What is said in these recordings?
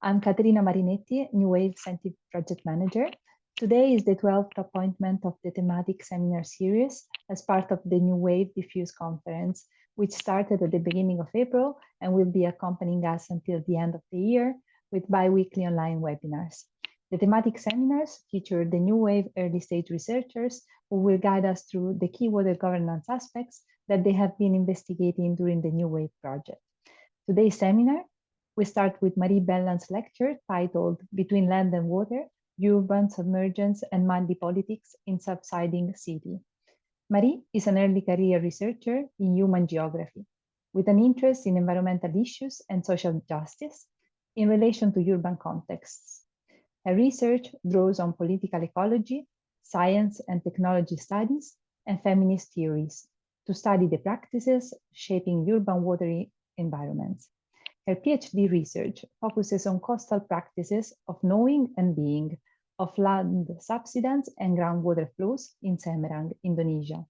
I'm Caterina Marinetti, NEWAVE Scientific Project Manager. Today is the 12th appointment of the thematic seminar series as part of the NEWAVE Diffused conference, which started at the beginning of April and will be accompanying us until the end of the year with bi-weekly online webinars. The thematic seminars feature the NEWAVE early stage researchers who will guide us through the key water governance aspects that they have been investigating during the NEWAVE project. Today's seminar, we start with Marie Belland's lecture titled Between Land and Water, Urban Submergence and Muddy Politics in Subsiding City. Marie is an early career researcher in human geography with an interest in environmental issues and social justice in relation to urban contexts. Her research draws on political ecology, science and technology studies, and feminist theories to study the practices shaping urban water environments. Her PhD research focuses on coastal practices of knowing and being, of land subsidence and groundwater flows in Semarang, Indonesia.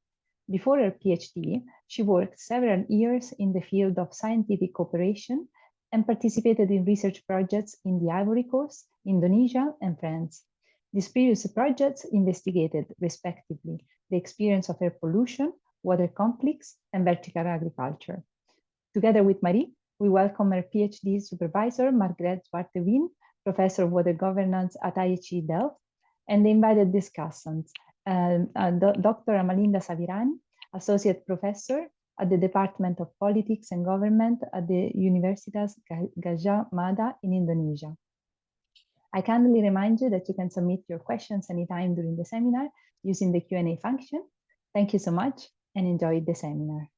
Before her PhD, she worked several years in the field of scientific cooperation and participated in research projects in the Ivory Coast, Indonesia, and France. These previous projects investigated, respectively, the experience of air pollution, water conflicts, and vertical agriculture. Together with Marie, we welcome her PhD supervisor, Margrethe Zwarte-Wien, Professor of Water Governance at IHE Delft, and the invited discussants, Dr. Amalinda Savirani, Associate Professor at the Department of Politics and Government at the Universitas Gadjah Mada in Indonesia. I kindly remind you that you can submit your questions anytime during the seminar using the Q&A function. Thank you so much and enjoy the seminar.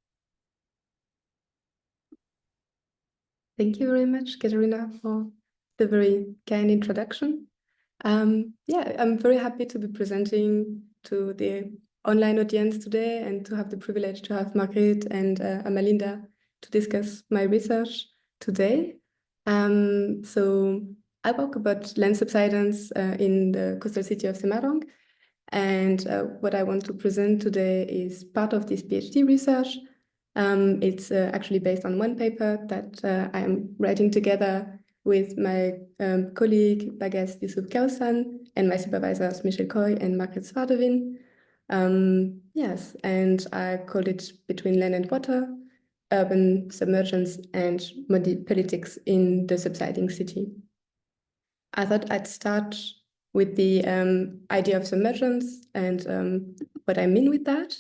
Thank you very much, Caterina, for the very kind introduction. I'm very happy to be presenting to the online audience today and to have the privilege to have Margrethe and Amalinda to discuss my research today. So I work about land subsidence in the coastal city of Semarang. And what I want to present today is part of this PhD research. It's actually based on one paper that I'm writing together with my colleague Bagas Yusuf Kausan and my supervisors Michel Coy and Margrethe Zwarte-Wien. Yes, and I called it Between Land and Water, Urban Submergence and Muddy Politics in the Subsiding City. I thought I'd start with the idea of submergence and what I mean with that,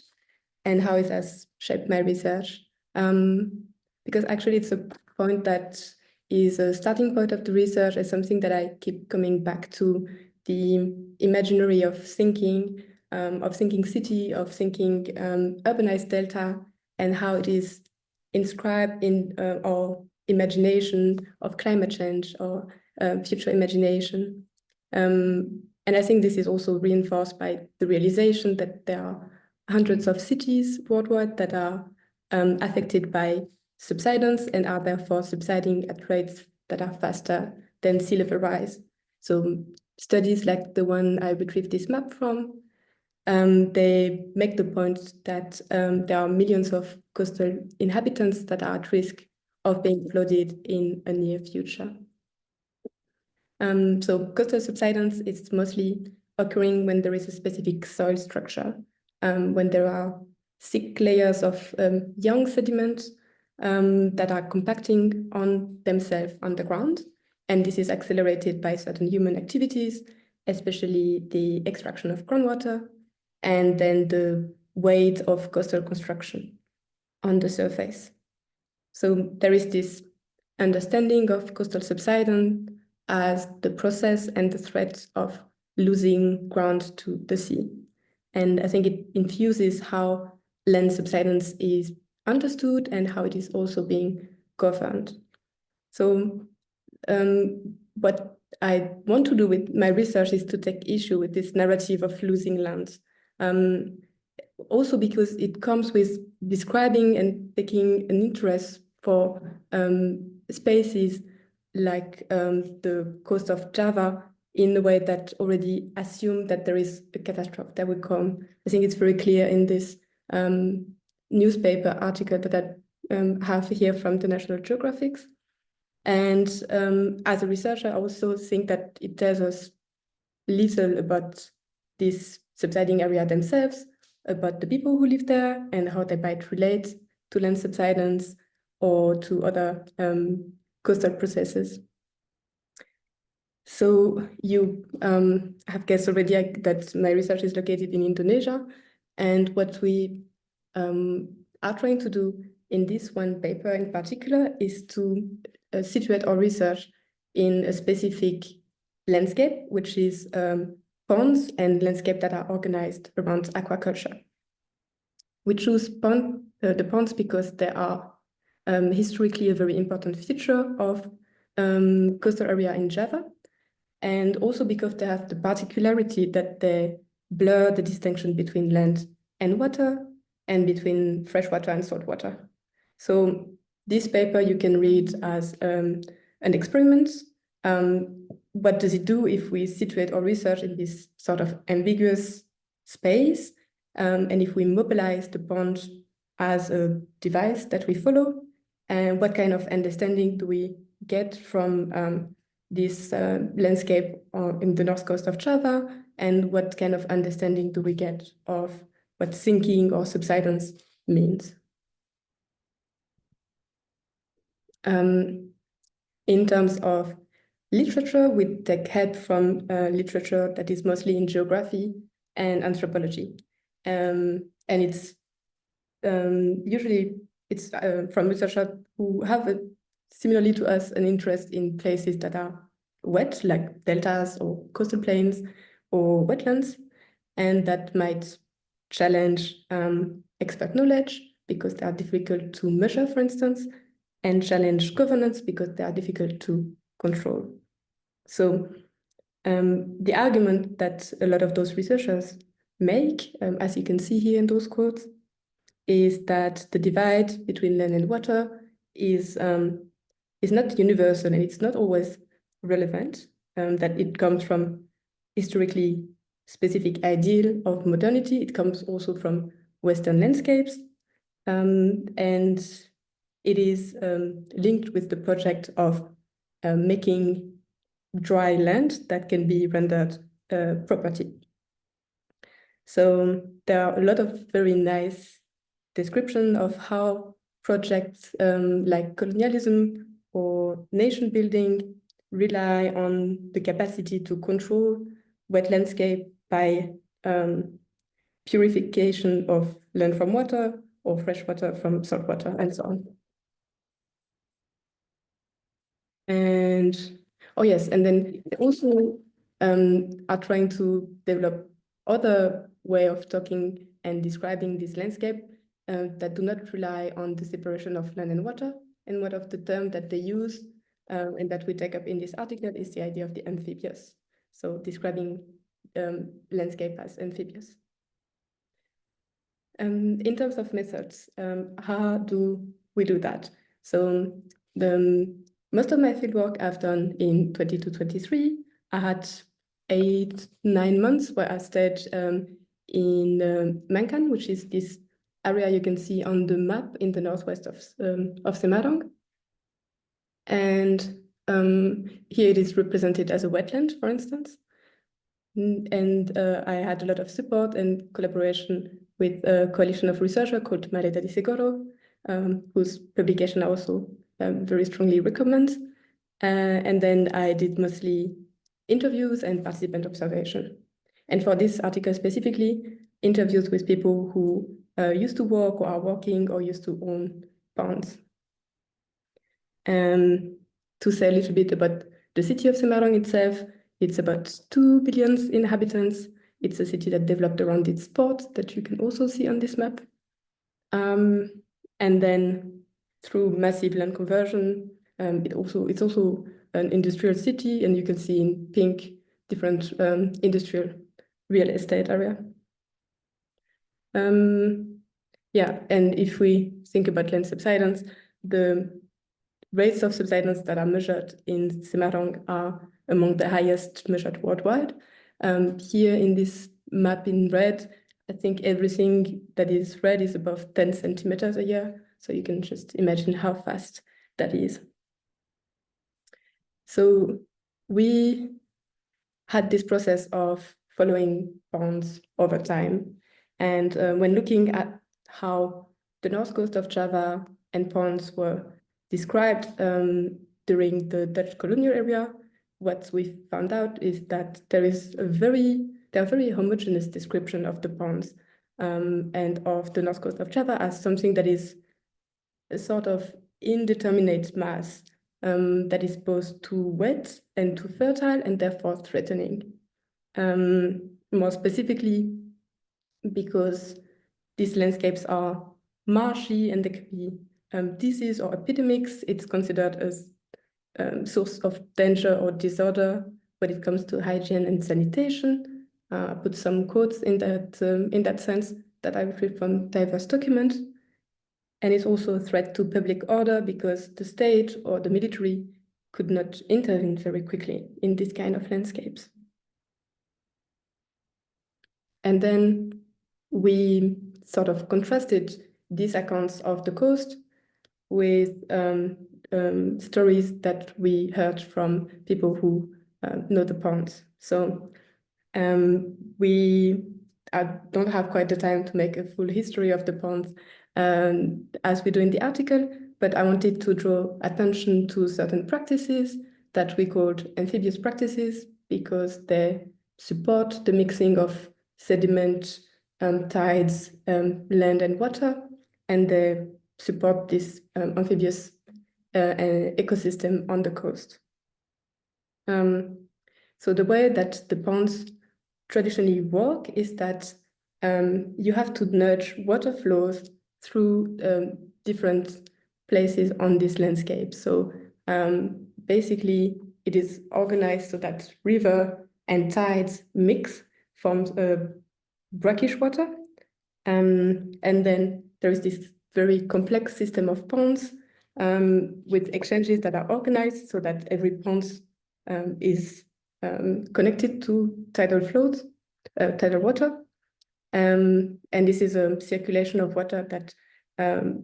and how it has shaped my research. Because actually it's a point that is a starting point of the research and something that I keep coming back to, the imaginary of thinking city, of thinking urbanized delta, and how it is inscribed in our imagination of climate change or future imagination. And I think this is also reinforced by the realization that there are hundreds of cities worldwide that are affected by subsidence and are therefore subsiding at rates that are faster than sea level rise. So studies like the one I retrieved this map from, they make the point that there are millions of coastal inhabitants that are at risk of being flooded in a near future. So coastal subsidence is mostly occurring when there is a specific soil structure, when there are thick layers of young sediment that are compacting on themselves on the ground. And this is accelerated by certain human activities, especially the extraction of groundwater, and then the weight of coastal construction on the surface. So there is this understanding of coastal subsidence as the process and the threat of losing ground to the sea. And I think it infuses how land subsidence is understood and how it is also being governed. So what I want to do with my research is to take issue with this narrative of losing land. Also because it comes with describing and taking an interest for spaces like the coast of Java in a way that already assume that there is a catastrophe that will come. I think it's very clear in this newspaper article that I have here from the National Geographic. And as a researcher, I also think that it tells us little about this subsiding area themselves, about the people who live there and how they might relate to land subsidence or to other coastal processes. So you have guessed already that my research is located in Indonesia, and what we are trying to do in this one paper in particular is to situate our research in a specific landscape, which is ponds and landscape that are organized around aquaculture. We choose the ponds because they are historically a very important feature of coastal area in Java, and also because they have the particularity that they blur the distinction between land and water and between freshwater and saltwater. So this paper you can read as an experiment. What does it do if we situate our research in this sort of ambiguous space? And if we mobilize the pond as a device that we follow, and what kind of understanding do we get from this landscape in the north coast of Java, and what kind of understanding do we get of what sinking or subsidence means? In terms of literature, we take help from literature that is mostly in geography and anthropology. And it's usually from researchers who have, similarly to us, an interest in places that are wet, like deltas or coastal plains or wetlands, and that might challenge expert knowledge because they are difficult to measure, for instance, and challenge governance because they are difficult to control. So the argument that a lot of those researchers make, as you can see here in those quotes, is that the divide between land and water is not universal and it's not always relevant, that it comes from historically specific ideal of modernity. It comes also from Western landscapes, and it is linked with the project of making dry land that can be rendered property. So there are a lot of very nice description of how projects like colonialism or nation building rely on the capacity to control wet landscape by purification of land from water or fresh water from salt water and so on. And oh yes, and then also are trying to develop other way of talking and describing this landscape that do not rely on the separation of land and water. And one of the terms that they use and that we take up in this article is the idea of the amphibious. So describing landscape as amphibious. In terms of methods, how do we do that? So most of my fieldwork I've done in 22-23. I had 8-9 months where I stayed in Mankan, which is this area you can see on the map in the northwest of Semarang. And here it is represented as a wetland, for instance. And I had a lot of support and collaboration with a coalition of researchers called Maleta di Segoro, whose publication I also very strongly recommend. And then I did mostly interviews and participant observation. And for this article specifically, interviews with people who used to work or are working or used to own ponds. To say a little bit about the city of Semarang itself, it's about 2 billion inhabitants. It's a city that developed around its port that you can also see on this map. And then through massive land conversion, it's also an industrial city, and you can see in pink different industrial real estate area. Yeah, and if we think about land subsidence, the rates of subsidence that are measured in Semarang are among the highest measured worldwide. Here in this map in red, I think everything that is red is above 10 centimeters a year. So you can just imagine how fast that is. So we had this process of following ponds over time. And when looking at how the north coast of Java and ponds were described during the Dutch colonial era, what we found out is that there are very homogeneous description of the ponds and of the north coast of Java as something that is a sort of indeterminate mass that is both too wet and too fertile and therefore threatening. More specifically, because these landscapes are marshy and there could be disease or epidemics, it's considered as source of danger or disorder when it comes to hygiene and sanitation. I put some quotes in that sense that I retrieved from diverse documents. And it's also a threat to public order because the state or the military could not intervene very quickly in this kind of landscapes. And then we sort of contrasted these accounts of the coast with stories that we heard from people who know the ponds. So I don't have quite the time to make a full history of the ponds as we do in the article, but I wanted to draw attention to certain practices that we called amphibious practices because they support the mixing of sediment, tides, land and water, and they support this amphibious ecosystem on the coast. So the way that the ponds traditionally work is that you have to nudge water flows through different places on this landscape. So basically, it is organized so that river and tides mix, forms brackish water. And then there is this very complex system of ponds with exchanges that are organized so that every pond is connected to tidal flows, tidal water. And this is a circulation of water that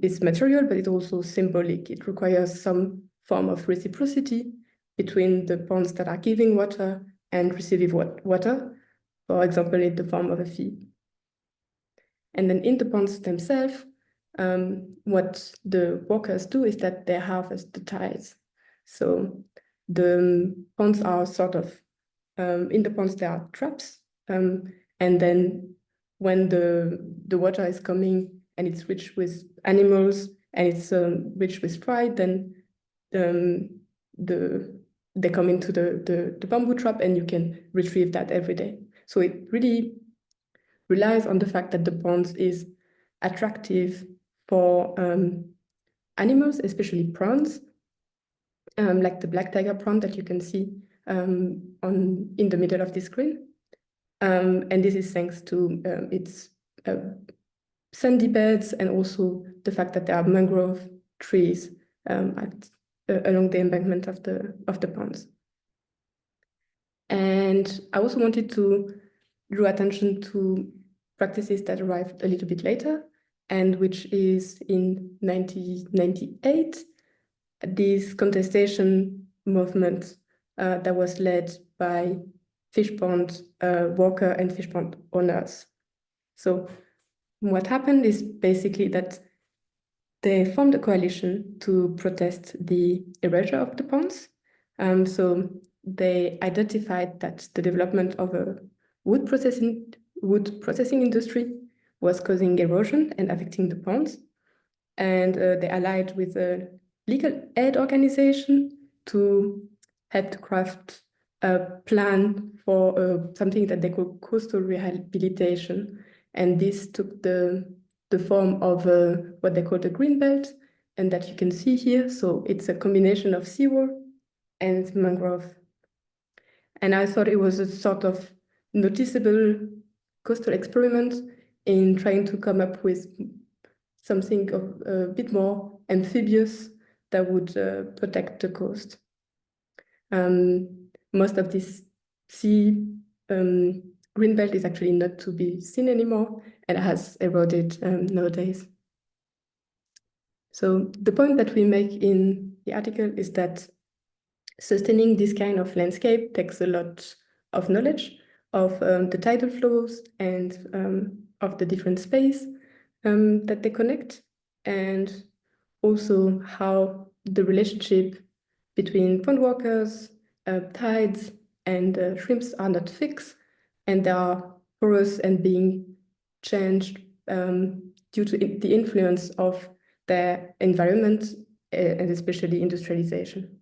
is material, but it's also symbolic. It requires some form of reciprocity between the ponds that are giving water and receiving water, for example, in the form of a fee. And then in the ponds themselves, what the workers do is that they harvest the tides. So the ponds are sort of, in the ponds there are traps, and then when the water is coming and it's rich with animals and it's rich with fry, then they come into the bamboo trap and you can retrieve that every day. So it really relies on the fact that the ponds is attractive for animals, especially prawns, like the black tiger prawn that you can see in the middle of the screen. And this is thanks to its sandy beds and also the fact that there are mangrove trees along the embankment of the ponds. And I also wanted to draw attention to practices that arrived a little bit later, and which is in 1998, this contestation movement that was led by fish pond worker and fish pond owners. So what happened is basically that they formed a coalition to protest the erasure of the ponds. So they identified that the development of a wood processing industry was causing erosion and affecting the ponds. And they allied with a legal aid organization to help to craft a plan for something that they call coastal rehabilitation. And this took the form of what they call the green belt, and that you can see here. So it's a combination of seawall and mangrove. And I thought it was a sort of noticeable coastal experiment in trying to come up with something of a bit more amphibious that would protect the coast. Most of this sea greenbelt is actually not to be seen anymore and has eroded nowadays. So the point that we make in the article is that sustaining this kind of landscape takes a lot of knowledge of the tidal flows and of the different space that they connect, and also how the relationship between pond walkers, tides, and shrimps are not fixed, and they are porous and being changed due to the influence of their environment and especially industrialization.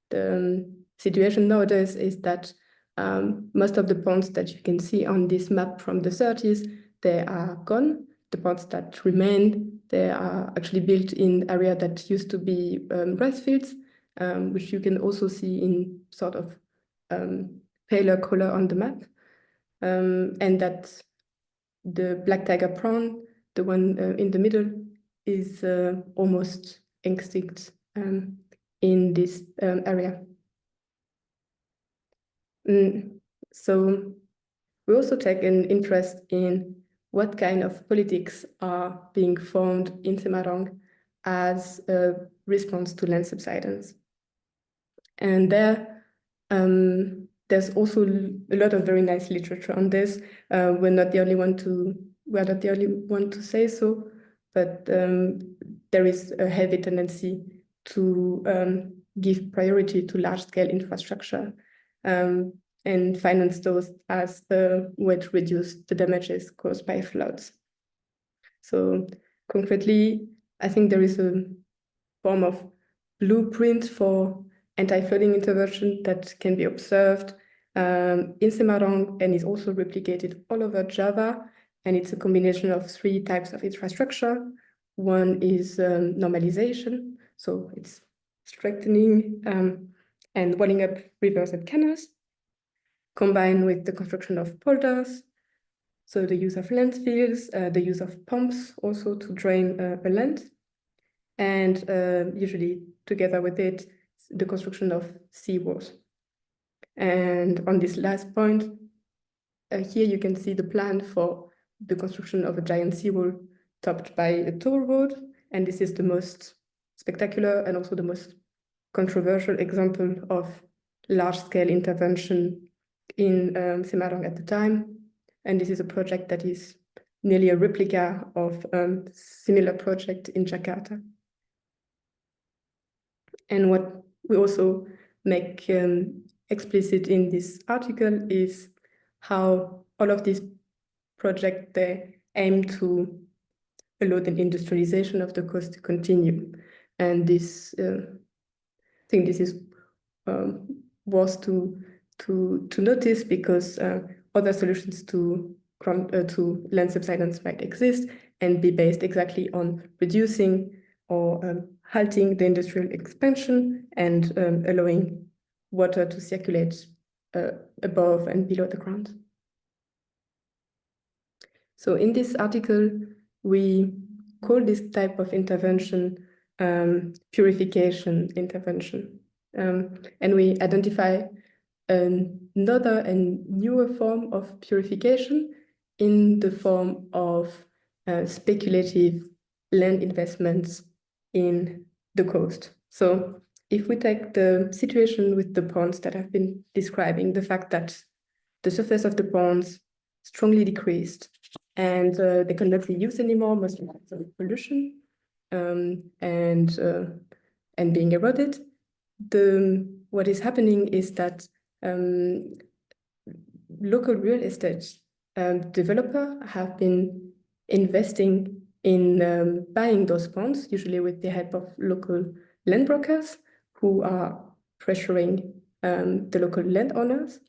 The situation nowadays is that most of the ponds that you can see on this map from the 30s, they are gone. The ponds that remain, they are actually built in area that used to be rice fields, which you can also see in sort of paler color on the map. And that the black tiger prawn, the one in the middle, is almost extinct in this area. So we also take an interest in what kind of politics are being formed in Semarang as a response to land subsidence. And there's also a lot of very nice literature on this. We're not the only one to say so, but there is a heavy tendency to give priority to large-scale infrastructure and finance those as a way to reduce the damages caused by floods. So concretely, I think there is a form of blueprint for anti-flooding intervention that can be observed in Semarang and is also replicated all over Java. And it's a combination of 3 types of infrastructure. One is normalization, so it's strengthening and walling up rivers and canals, combined with the construction of polders, so the use of landfills, the use of pumps also to drain a land, and usually together with it, the construction of seawalls. And on this last point, here you can see the plan for the construction of a giant seawall topped by a toll road, and this is the most spectacular and also the most controversial example of large-scale intervention in Semarang at the time. And this is a project that is nearly a replica of a similar project in Jakarta. And what we also make explicit in this article is how all of these projects, they aim to allow the industrialization of the coast to continue. And this, I think this is worth to notice, because other solutions to land subsidence might exist and be based exactly on reducing or halting the industrial expansion and allowing water to circulate above and below the ground. So in this article, we call this type of intervention purification intervention. And we identify another and newer form of purification in the form of speculative land investments in the coast. So if we take the situation with the ponds that I've been describing, the fact that the surface of the ponds strongly decreased and they cannot be used anymore, mostly because of pollution and being eroded, what is happening is that local real estate developers have been investing in buying those ponds, usually with the help of local land brokers who are pressuring the local landowners.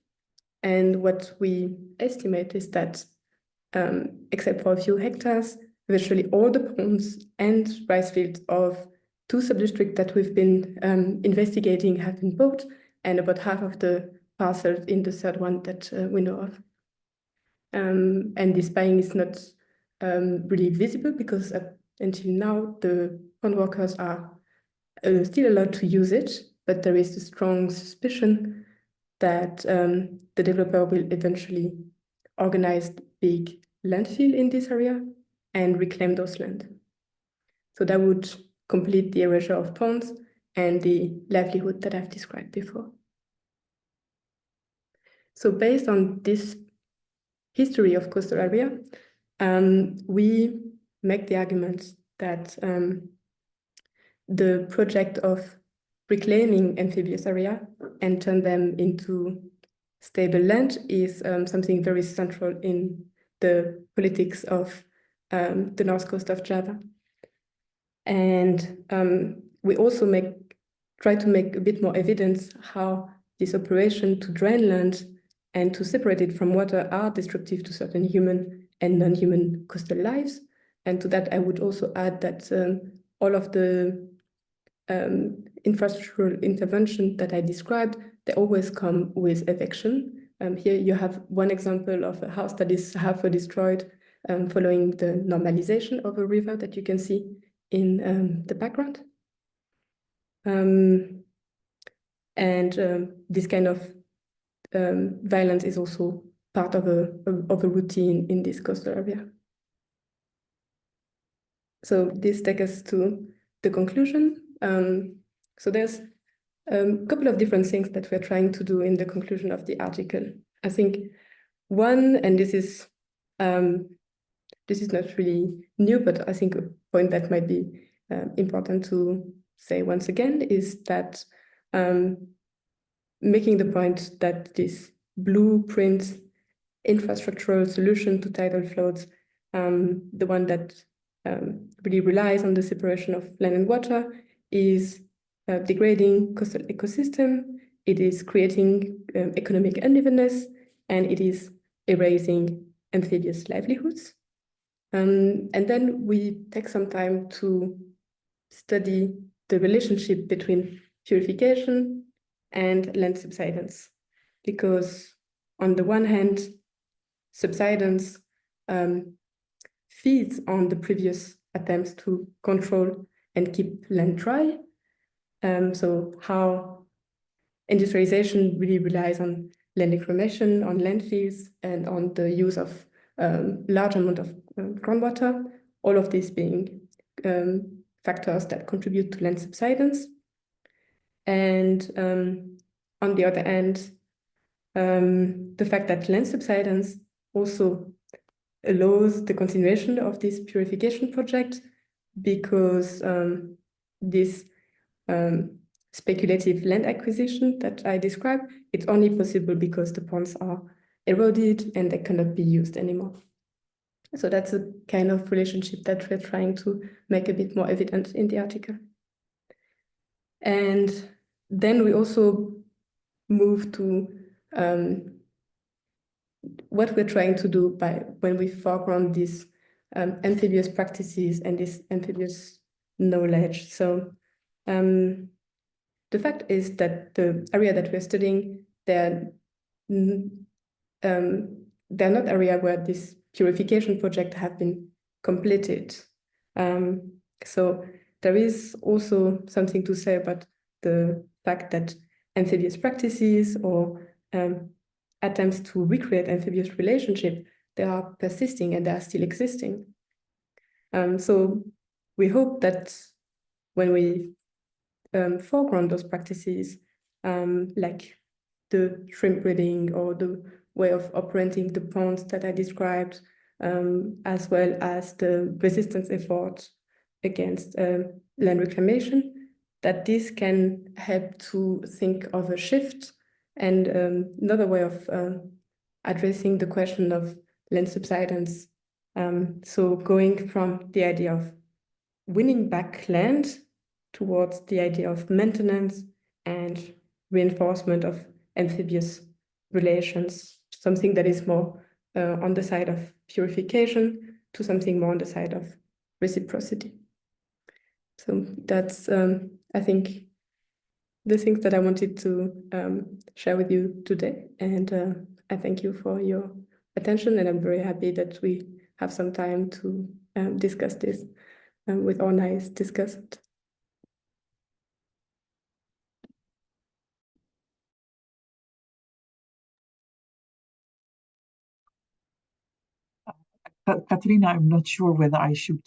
And what we estimate is that, except for a few hectares, virtually all the ponds and rice fields of 2 sub-districts that we've been investigating have been bought, and about half of the parcels in the 3rd one that we know of. And this buying is not really visible because until now the pond workers are still allowed to use it, but there is a strong suspicion that the developer will eventually organize big landfill in this area and reclaim those land. So that would complete the erasure of ponds and the livelihood that I've described before. So based on this history of coastal area, we make the argument that the project of reclaiming amphibious area and turn them into stable land is something very central in the politics of the north coast of Java. And we also try to make a bit more evidence how this operation to drain land and to separate it from water are destructive to certain human and non-human coastal lives. And to that, I would also add that all of the infrastructural intervention that I described, they always come with eviction. Here you have one example of a house that is half destroyed following the normalization of a river that you can see in the background. This kind of violence is also part of a routine in this coastal area. So this takes us to the conclusion. So there's a couple of different things that we're trying to do in the conclusion of the article. I think one, and this is not really new, but I think a point that might be important to say once again is that making the point that this blueprint infrastructural solution to tidal floods, the one that really relies on the separation of land and water, is degrading coastal ecosystem, it is creating economic unevenness, and it is erasing amphibious livelihoods. And then we take some time to study the relationship between purification and land subsidence, because on the one hand, subsidence feeds on the previous attempts to control and keep land dry. So how industrialization really relies on land reclamation, on landfills, and on the use of large amount of groundwater, all of these being factors that contribute to land subsidence. And on the other hand, the fact that land subsidence also allows the continuation of this purification project, because this speculative land acquisition that I described, it's only possible because the ponds are eroded and they cannot be used anymore. So that's a kind of relationship that we're trying to make a bit more evident in the article. And then we also move to what we're trying to do when we foreground these amphibious practices and this amphibious knowledge. So the fact is that the area that we're studying, they're not area where this purification project have been completed. So there is also something to say about the fact that amphibious practices or attempts to recreate amphibious relationship, they are persisting and they are still existing. So we hope that when we foreground those practices, like the shrimp breeding or the way of operating the ponds that I described, as well as the resistance effort against land reclamation, that this can help to think of a shift and another way of addressing the question of land subsidence. So going from the idea of winning back land towards the idea of maintenance and reinforcement of amphibious relations, something that is more on the side of purification to something more on the side of reciprocity. So that's, I think, the things that I wanted to share with you today. And I thank you for your attention, and I'm very happy that we have some time to discuss this with all nice discussed. Katrina, I'm not sure whether I should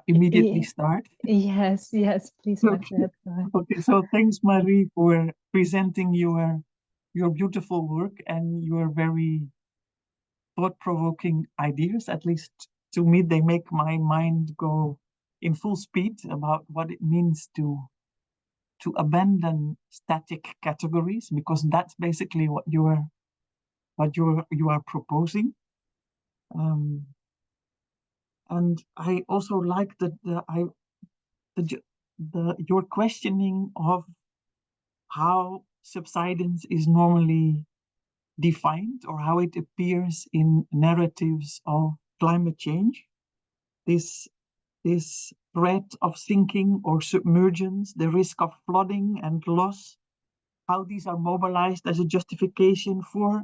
immediately start. Yes, please, Margaret. Okay, so thanks, Marie, for presenting your beautiful work and your very thought-provoking ideas. At least to me, they make my mind go in full speed about what it means to abandon static categories, because that's basically what you are proposing. And I also like your questioning of how subsidence is normally defined, or how it appears in narratives of climate change. This threat of sinking or submergence, the risk of flooding and loss, how these are mobilized as a justification for,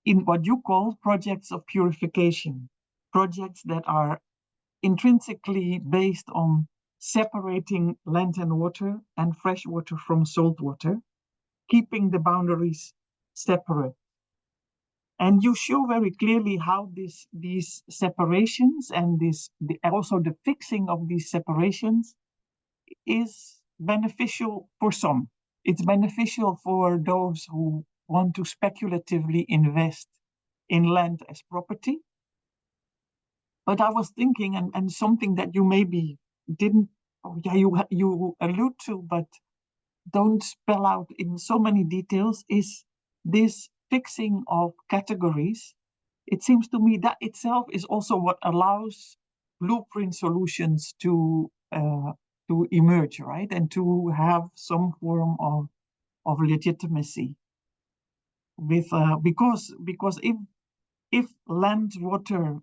in what you call, projects of purification, projects that are intrinsically based on separating land and water and fresh water from salt water, keeping the boundaries separate. And you show very clearly how these separations and also the fixing of these separations is beneficial for some. It's beneficial for those who want to speculatively invest in land as property. But I was thinking, and something that you maybe didn't, you allude to, but don't spell out in so many details, is this fixing of categories. It seems to me that itself is also what allows blueprint solutions to emerge, right, and to have some form of legitimacy. With because if land, water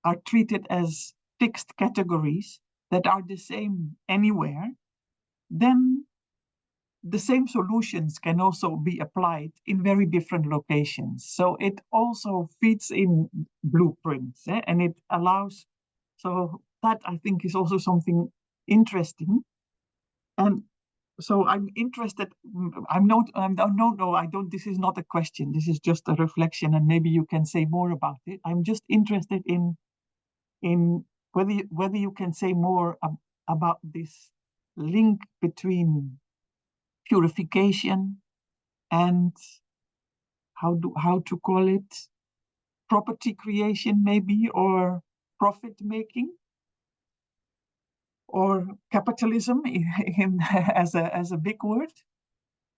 are treated as fixed categories that are the same anywhere, then the same solutions can also be applied in very different locations. So it also feeds in blueprints, and it allows, so that I think is also something interesting. And so I'm interested, this is not a question, this is just a reflection, and maybe you can say more about it. I'm just interested in whether you can say more about this link between purification and how to call it, property creation maybe, or profit making, or capitalism as a big word.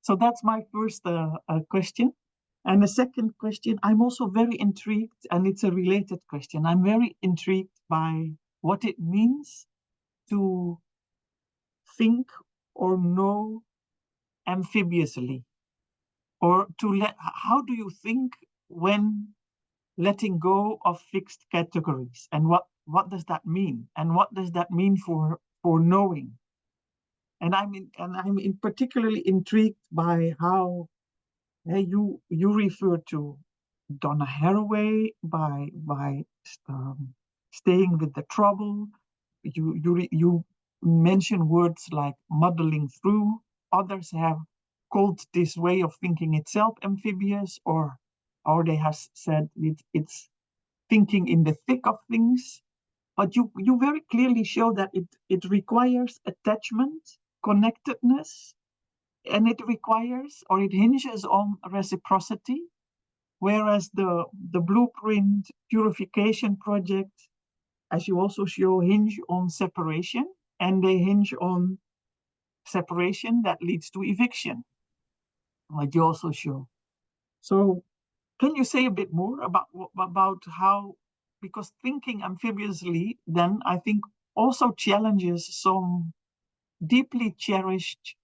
So that's my first question. And the second question, I'm also very intrigued, and it's a related question. I'm very intrigued by what it means to think or know amphibiously, or how do you think when letting go of fixed categories, and what does that mean, and what does that mean for knowing? And I'm particularly intrigued by how you refer to Donna Haraway by staying with the trouble. You mention words like muddling through. Others have called this way of thinking itself amphibious, or they have said it's thinking in the thick of things. But you very clearly show that it requires attachment, connectedness, and it requires, or it hinges on, reciprocity, whereas the blueprint purification project, as you also show, hinge on separation, and they hinge on separation that leads to eviction, like you also show. So can you say a bit more about how, because thinking amphibiously then I think also challenges some deeply cherished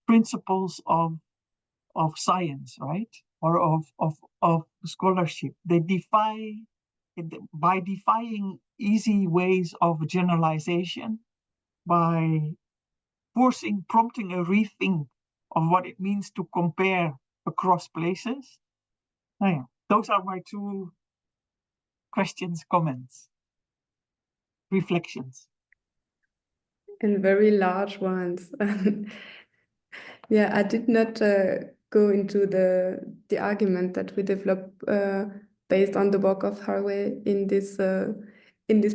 principles of science, right? Or of scholarship. They defy, by defying easy ways of generalization, by prompting a rethink of what it means to compare across places. Yeah, those are my two questions, comments, reflections. And very large ones. Yeah, I did not go into the argument that we develop based on the work of Haraway in this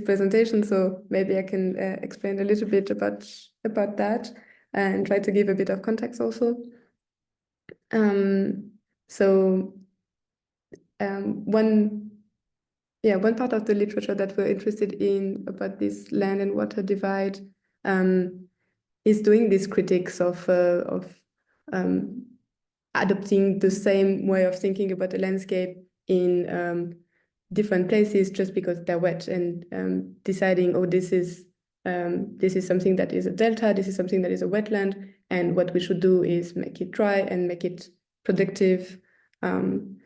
presentation. So maybe I can explain a little bit about that and try to give a bit of context also. One part of the literature that we're interested in about this land and water divide is doing these critiques of adopting the same way of thinking about the landscape in different places just because they're wet, and deciding, oh, this is something that is a delta, this is something that is a wetland, and what we should do is make it dry and make it productive. And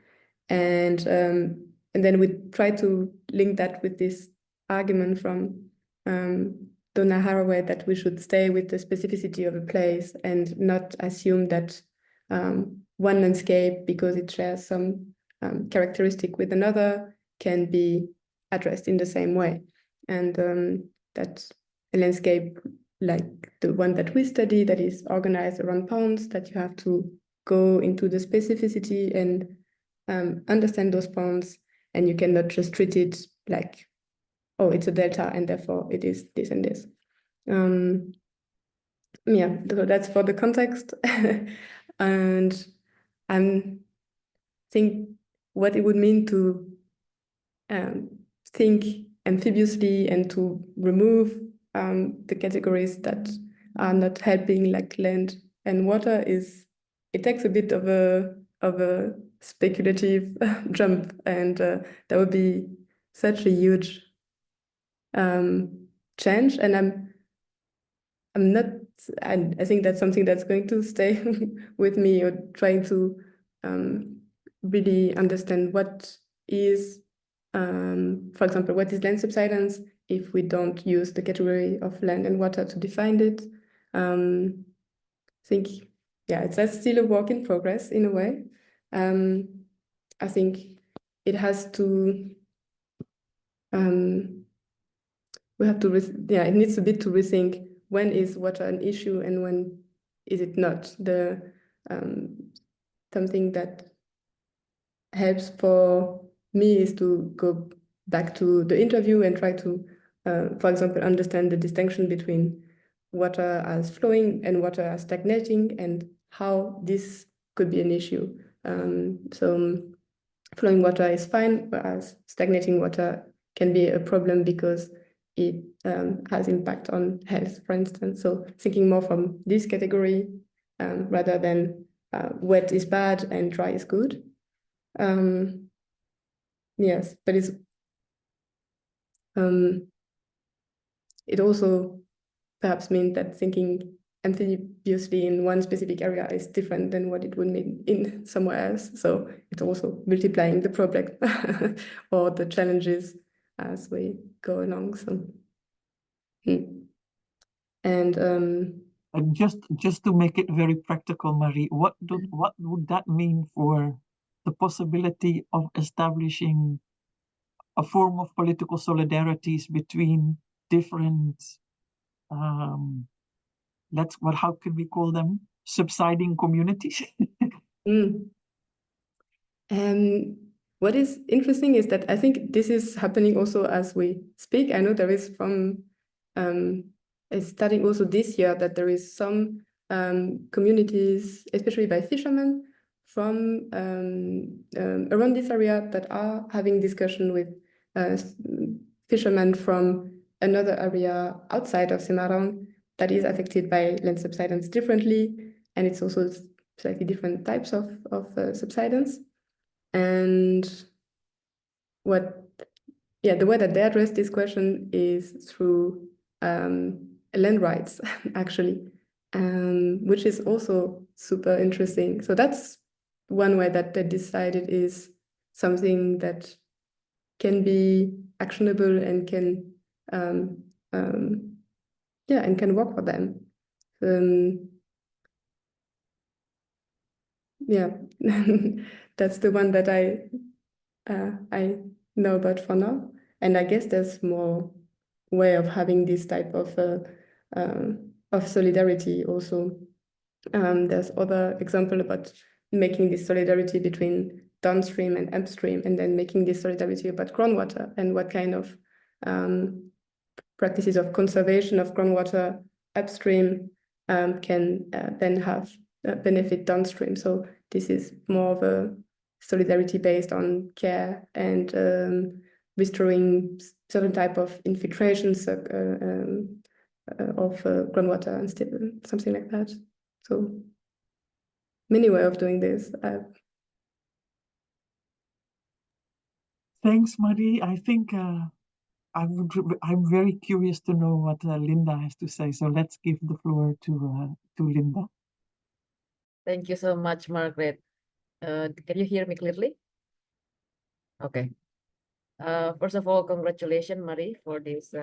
then we try to link that with this argument from Donna Haraway that we should stay with the specificity of a place and not assume that one landscape, because it shares some characteristic with another, can be addressed in the same way. And that a landscape like the one that we study, that is organized around ponds, that you have to go into the specificity and understand those ponds, and you cannot just treat it like, oh, it's a delta and therefore it is this and this. Yeah, so that's for the context. And I think what it would mean to think amphibiously and to remove the categories that are not helping, like land and water, it takes a bit of a speculative jump, and that would be such a huge change. And I think that's something that's going to stay with me, or trying to really understand what is, for example, what is land subsidence if we don't use the category of land and water to define it. I think, yeah, that's still a work in progress in a way. I think it has to, it needs a bit to rethink when is water an issue and when is it not. Something that helps for me is to go back to the interview and try to, for example, understand the distinction between water as flowing and water as stagnating, and how this could be an issue. So flowing water is fine, whereas stagnating water can be a problem because it has impact on health, for instance. So thinking more from this category rather than wet is bad and dry is good. Yes, but it also perhaps means that thinking amphibiously in one specific area is different than what it would mean in somewhere else. So it's also multiplying the problem or the challenges as we go along. So, and just to make it very practical, Marie, what would that mean for the possibility of establishing a form of political solidarities between different, how can we call them? Subsiding communities? What is interesting is that I think this is happening also as we speak. I know there is it's starting also this year that there is some communities, especially by fishermen from around this area, that are having discussion with fishermen from another area outside of Semarang that is affected by land subsidence differently, and it's also slightly different types of subsidence. And the way that they address this question is through land rights, actually, which is also super interesting. So that's one way that they decided is something that can be actionable and can and can work for them. That's the one that I know about for now. And I guess there's more way of having this type of solidarity also. There's other example about making this solidarity between downstream and upstream, and then making this solidarity about groundwater and what kind of practices of conservation of groundwater upstream can then have benefit downstream. So this is more of a solidarity based on care and restoring certain type of infiltrations of groundwater and something like that. So many ways of doing this. Thanks, Marie. I think I'm very curious to know what Linda has to say. So let's give the floor to Linda. Thank you so much, Margaret. Can you hear me clearly? Okay. First of all, congratulations, Marie, for this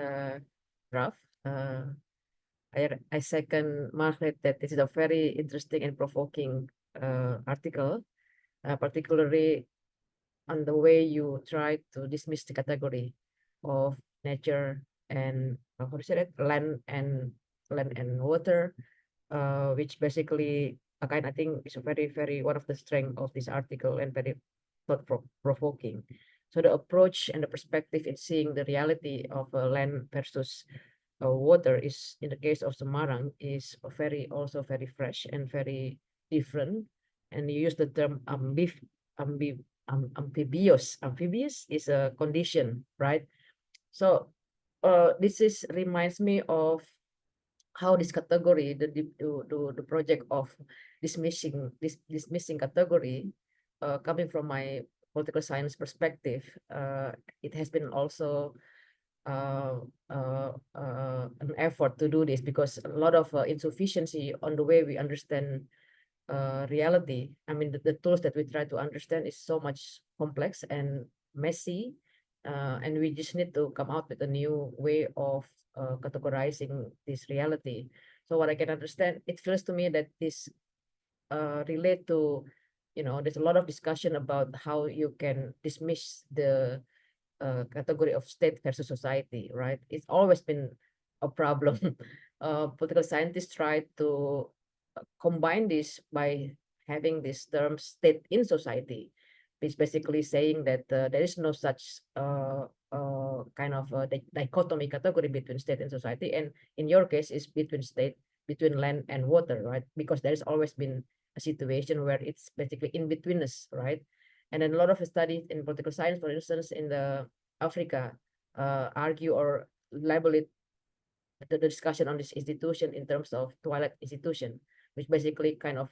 draft. I second Margaret that this is a very interesting and provoking article, particularly on the way you try to dismiss the category of nature and how to say that, land and water, which basically again I think is a very one of the strength of this article and very thought-provoking. So the approach and the perspective in seeing the reality of land versus water is, in the case of Semarang, is also very fresh and very different. And you use the term amphibious. Amphibious is a condition, right? So this reminds me of how this category, the project of dismissing category, coming from my political science perspective, it has been also an effort to do this, because a lot of insufficiency on the way we understand reality. I mean, the tools that we try to understand is so much complex and messy, and we just need to come out with a new way of categorizing this reality. So what I can understand, it feels to me that this relate to, there's a lot of discussion about how you can dismiss the category of state versus society, right? It's always been a problem. Political scientists try to combine this by having this term state in society, which basically saying that there is no such kind of dichotomy category between state and society, and in your case is between land and water, right? Because there has always been a situation where it's basically in betweenness, right? And then a lot of studies in political science, for instance, in the Africa, argue or label it the discussion on this institution in terms of twilight institution, which basically kind of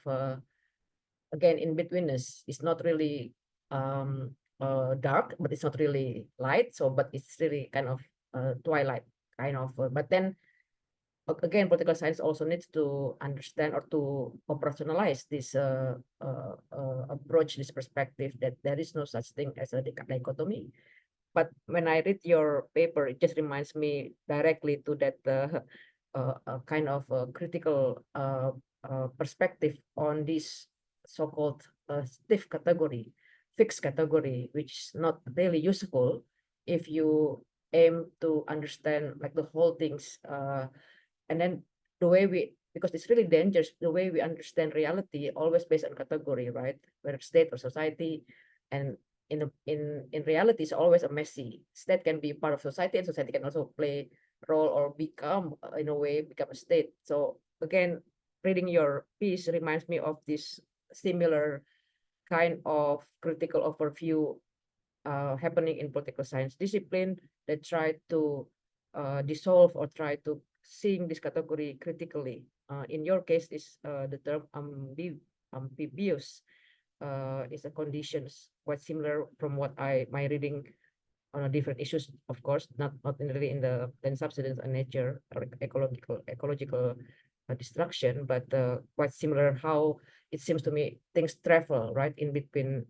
again in betweenness. It's not really dark, but it's not really light. So, but it's really kind of twilight kind of. But then again, political science also needs to understand or to operationalize this approach, this perspective that there is no such thing as a dichotomy. But when I read your paper, it just reminds me directly to that kind of critical perspective on this so-called stiff category, fixed category, which is not really useful if you aim to understand like the whole things. And then the way because it's really dangerous, the way we understand reality always based on category, right? Whether state or society, and in reality, it's always a messy. State can be part of society, and society can also play a role or become, in a way, become a state. So again, reading your piece reminds me of this similar kind of critical overview happening in political science discipline that try to dissolve or try to seeing this category critically. In your case, is the term amphibious is a conditions quite similar from what my reading on different issues, of course, not really in the subsidence and nature or ecological destruction, but quite similar how it seems to me things travel right in between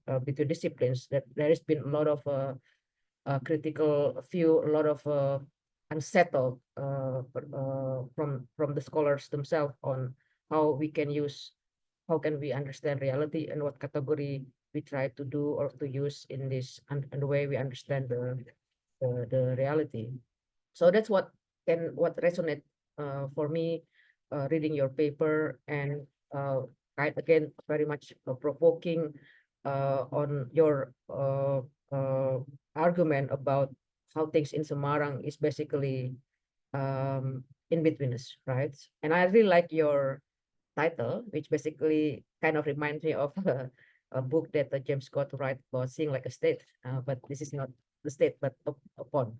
disciplines, that there has been a lot of critical view, a lot of unsettled from the scholars themselves on how can we understand reality and what category we try to do or to use in this and the way we understand the reality. So that's what resonate for me reading your paper, and again very much provoking on your argument about how things in Semarang is basically in betweenness, right? And I really like your title, which basically kind of reminds me of a book that James Scott wrote about seeing like a state, but this is not the state, but a pond.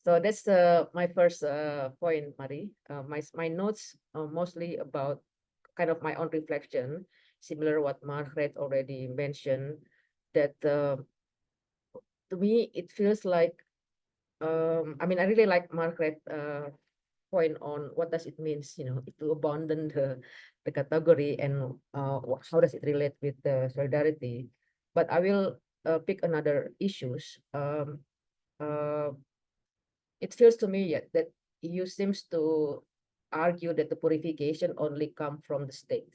So that's my first point, Marie. My notes are mostly about kind of my own reflection, similar what Margaret already mentioned, that to me, it feels like, I mean, I really like Margaret point on what does it means, to abandon the category and how does it relate with the solidarity. But I will pick another issues. It feels to me yet that you seems to argue that the purification only come from the state.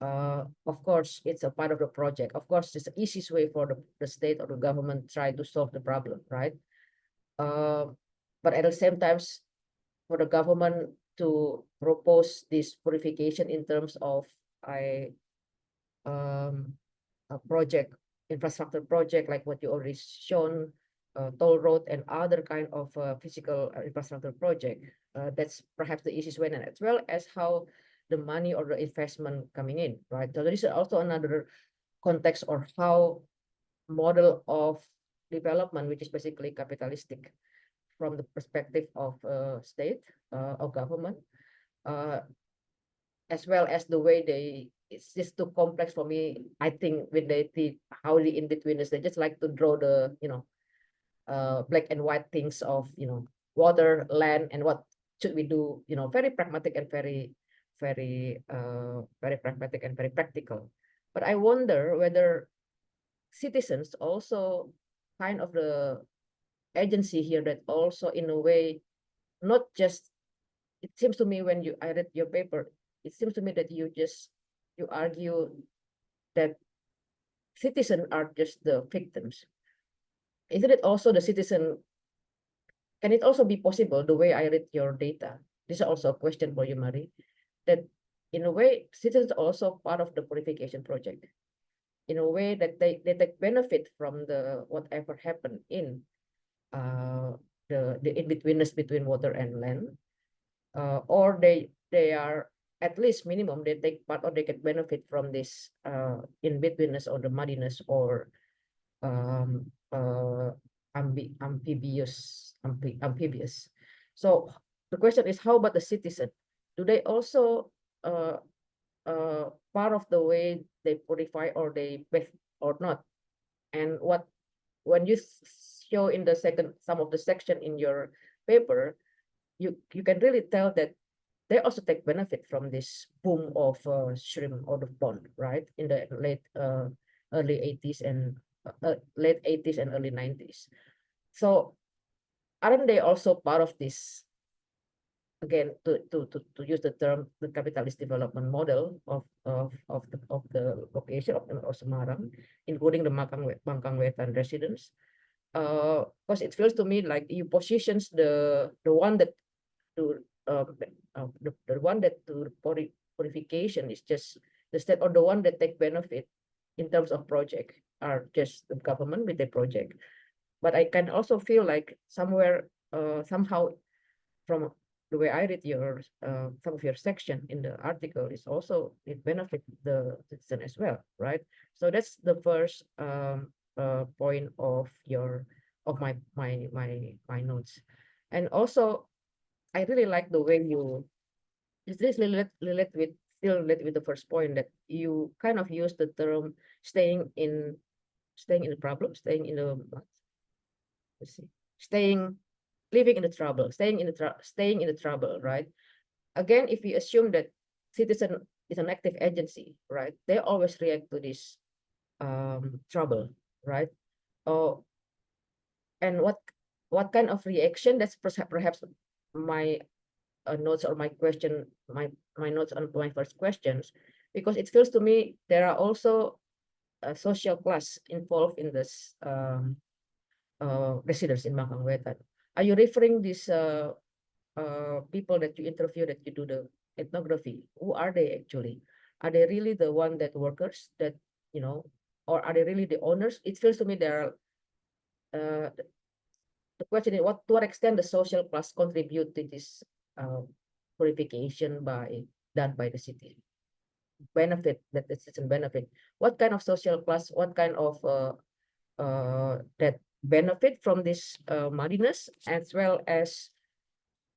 Of course, it's a part of the project. Of course, it's the easiest way for the state or the government try to solve the problem, right? But at the same time, for the government to propose this purification in terms of a project, infrastructure project, like what you already shown, toll road and other kind of physical infrastructure project. That's perhaps the easiest way, and as well as how the money or the investment coming in, right? So there is also another context or how model of development, which is basically capitalistic from the perspective of state or government, as well as the way it's just too complex for me. I think when they how the in-betweeners, they just like to draw the, black and white things of, water, land, and what should we do, very pragmatic and very pragmatic and very practical. But I wonder whether citizens also kind of the agency here that also in a way, not just, it seems to me when I read your paper, it seems to me that you argue that citizens are just the victims. Isn't it also the citizen? Can it also be possible, the way I read your data? This is also a question for you, Marie, that in a way, citizens are also part of the purification project. In a way that they take benefit from the whatever happened in the in-betweenness between water and land, or they are at least minimum they take part or they get benefit from this in-betweenness or the muddiness or amphibious. So the question is, how about the citizen? Do they also part of the way they purify or they bathe or not? And when you show in the some of the section in your paper, you can really tell that they also take benefit from this boom of shrimp or the pond, right? In the early 80s and late 80s and early 90s. So aren't they also part of this, again, to use the term, the capitalist development model of the location of Semarang, including the Bangkang Wetan residents? Because it feels to me like you positions the one that to the one that to purification is just the state, or the one that take benefit in terms of project are just the government with the project. But I can also feel like somewhere somehow from the way I read your some of your section in the article is also it benefit the citizen as well, right? So that's the first point of my notes. And also I really like the way you this relate with the first point, that you kind of use the term staying in the problem, staying in the living in the trouble, staying in the trouble, right? Again, if we assume that citizen is an active agency, right, they always react to this trouble, right? Oh, and what kind of reaction? That's perhaps my notes or my question, my notes on my first questions, because it feels to me there are also a social class involved in this residents in Bangkang Wetan. Are you referring these people that you interview, that you do the ethnography? Who are they actually? Are they really the one that workers that or are they really the owners? It feels to me there are, the question is to what extent the social class contribute to this purification done by the city. Benefit, that the citizen benefit. What kind of social class, what kind of that benefit from this muddiness, as well as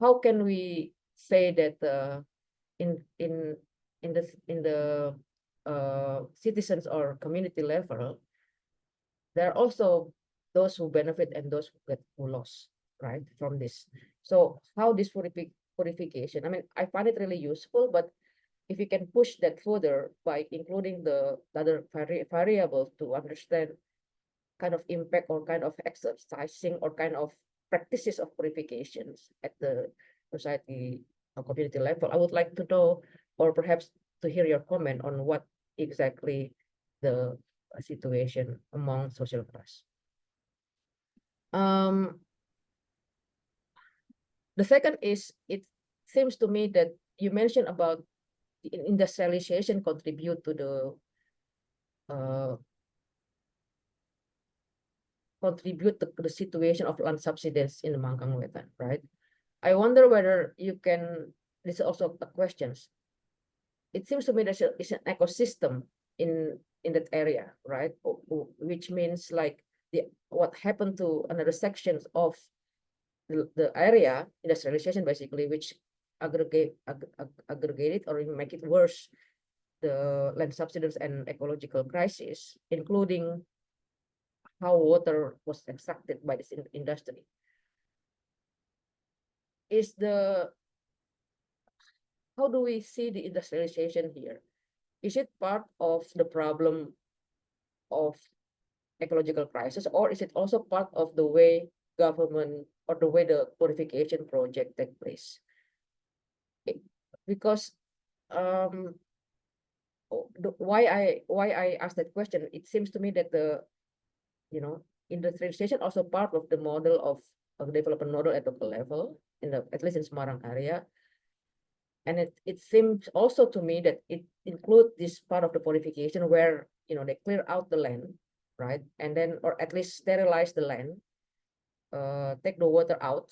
how can we say that in the citizens or community level, there are also those who benefit and those who lost, right, from this. So how this purification, I mean, I find it really useful, but if you can push that further by including the other variables to understand kind of impact or kind of exercising or kind of practices of purifications at the society or community level, I would like to know, or perhaps to hear your comment on what exactly the situation among social class. The second is, it seems to me that you mentioned about the industrialization contribute to the situation of land subsidence in the Mangkang Wetan, right? I wonder whether you can, this is also a question. It seems to me there's an ecosystem in that area, right? Which means like what happened to another sections of the area, industrialization basically, which aggregated or even make it worse, the land subsidence and ecological crisis, including how water was extracted by this industry. How do we see the industrialization here? Is it part of the problem of ecological crisis, or is it also part of the way government or the way the purification project take place? Because why I asked that question, it seems to me that the industrialization also part of the model of development model at local level, at least in Semarang area. And it seems also to me that it includes this part of the purification where they clear out the land, right? And then, or at least sterilize the land, take the water out,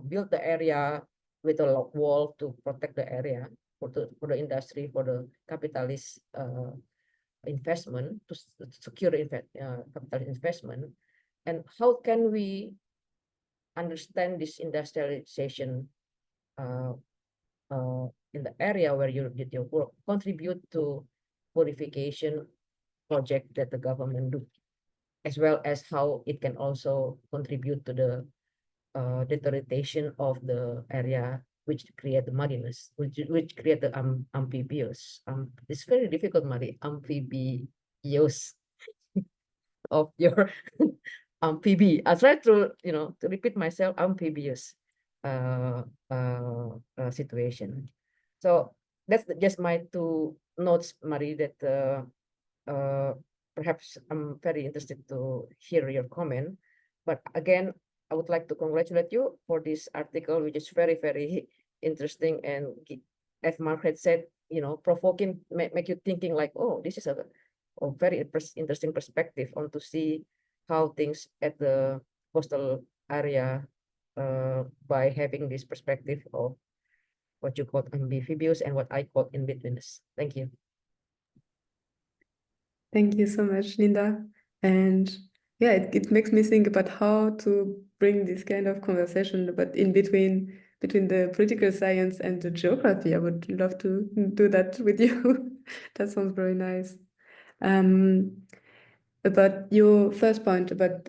build the area with a lock wall to protect the area for the industry, for the capitalist investment, to secure capital investment. And how can we understand this industrialization in the area where you did your work contribute to purification project that the government do, as well as how it can also contribute to the deterioration of the area, which create the muddiness, which create the amphibious. It's very difficult, Marie. Amphibious of your amphibia. I try to to repeat myself. Amphibious situation. So that's just my two notes, Marie. That perhaps I'm very interested to hear your comment. But again, I would like to congratulate you for this article, which is very, very interesting, and as Margaret said, provoking, make you thinking like, oh, this is a very interesting perspective on to see how things at the coastal area by having this perspective of what you call amphibious and what I call in-betweenness. Thank you. Thank you so much, Linda. And yeah, it makes me think about how to bring this kind of conversation, but in between the political science and the geography. I would love to do that with you. That sounds very nice. About your first point about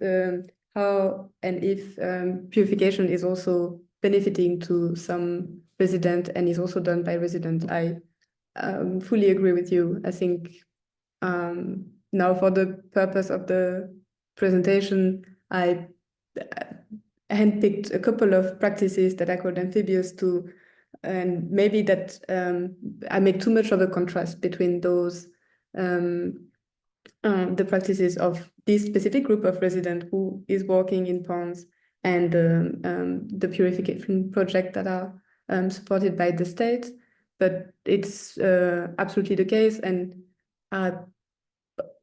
how and if purification is also benefiting to some resident and is also done by resident, I fully agree with you. I think now for the purpose of the presentation, I handpicked a couple of practices that I called amphibious to, and maybe that I make too much of a contrast between those the practices of this specific group of residents who is working in ponds and the purification project that are supported by the state. But it's absolutely the case, and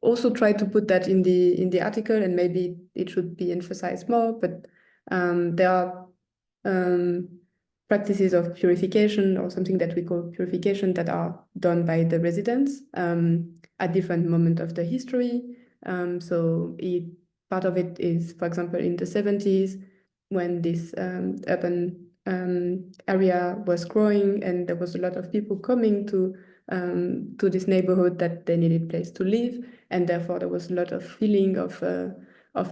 also try to put that in the article, and maybe it should be emphasized more. But there are practices of purification, or something that we call purification, that are done by the residents at different moments of the history. So part of it is, for example, in the 70s, when this urban area was growing, and there was a lot of people coming to this neighborhood, that they needed place to live, and therefore there was a lot of filling of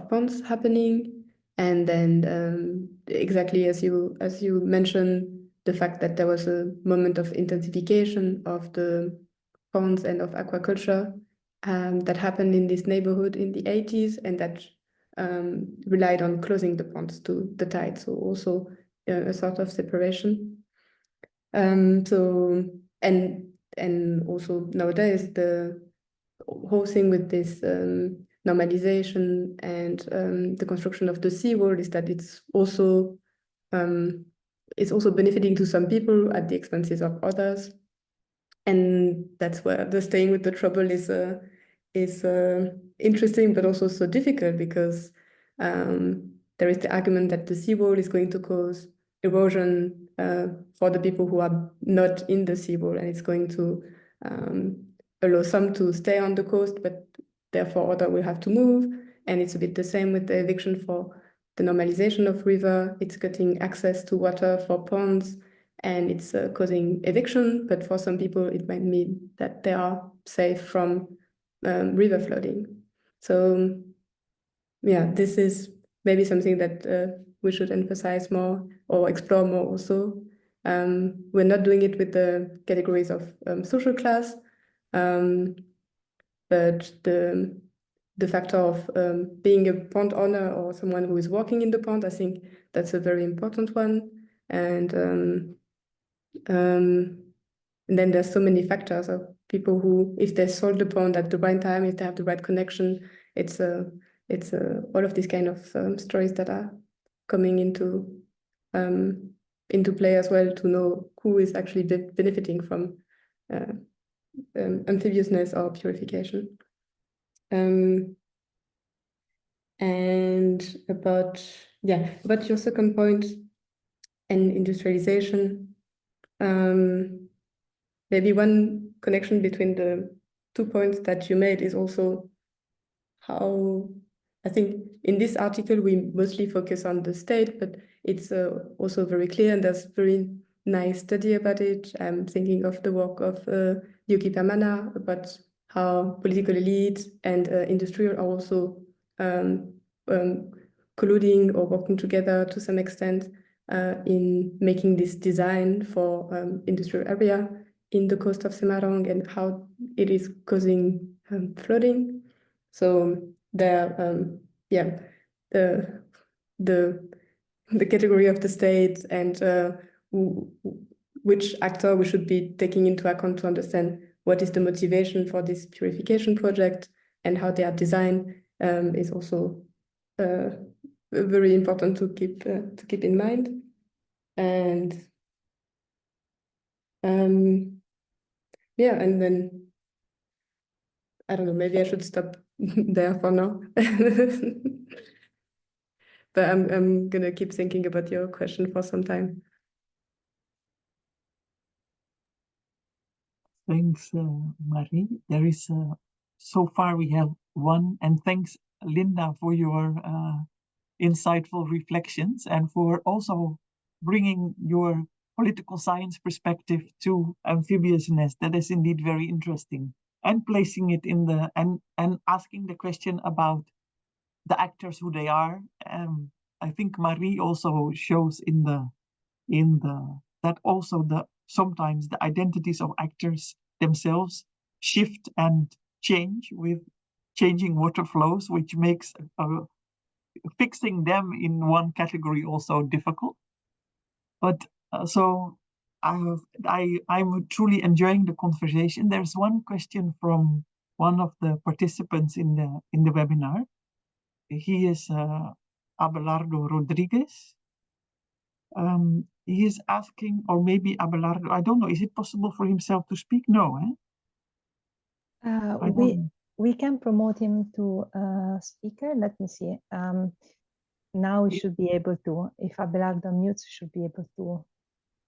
ponds happening. And then exactly as you mentioned, the fact that there was a moment of intensification of the ponds and of aquaculture that happened in this neighborhood in the 80s, and that relied on closing the ponds to the tide, so also a sort of separation. So and also nowadays the whole thing with this normalization and the construction of the seawall is that it's also benefiting to some people at the expenses of others, and that's where the staying with the trouble is interesting, but also so difficult, because there is the argument that the seawall is going to cause erosion for the people who are not in the seawall, and it's going to allow some to stay on the coast, but therefore others will have to move. And it's a bit the same with the eviction for the normalization of river. It's cutting access to water for ponds, and it's causing eviction, but for some people it might mean that they are safe from river flooding. So yeah, this is maybe something that we should emphasize more or explore more also. We're not doing it with the categories of social class, but the factor of being a pond owner or someone who is working in the pond, I think that's a very important one. And then there's so many factors of people who, if they sold the pond at the right time, if they have the right connection, it's all of these kind of stories that are coming into play as well, to know who is actually benefiting from amphibiousness or purification. And about your second point, and industrialization, maybe one connection between the 2 points that you made is also how, I think in this article we mostly focus on the state, but it's also very clear, and there's very nice study about it. I'm thinking of the work of Yuki Pamana about how political elites and industrial are also colluding or working together to some extent in making this design for industrial area in the coast of Semarang, and how it is causing flooding. So there, the category of the state, and which actor we should be taking into account to understand what is the motivation for this purification project and how they are designed is also very important to keep in mind. And and then I don't know, maybe I should stop there for now. But I'm gonna keep thinking about your question for some time. Thanks, Marie. There is so far we have one, and thanks, Linda, for your insightful reflections and for also bringing your political science perspective to amphibiousness. That is indeed very interesting, and placing it in the and asking the question about the actors, who they are. I think Marie also shows in the that also sometimes the identities of actors themselves shift and change with changing water flows, which makes fixing them in one category also difficult. But so I'm truly enjoying the conversation. There's one question from one of the participants in the webinar. He is Abelardo Rodriguez. He is asking, or maybe Abelardo, I don't know, is it possible for himself to speak? No, eh? we can promote him to speaker. Let me see. Now we should be able to, if Abelardo unmutes, should be able to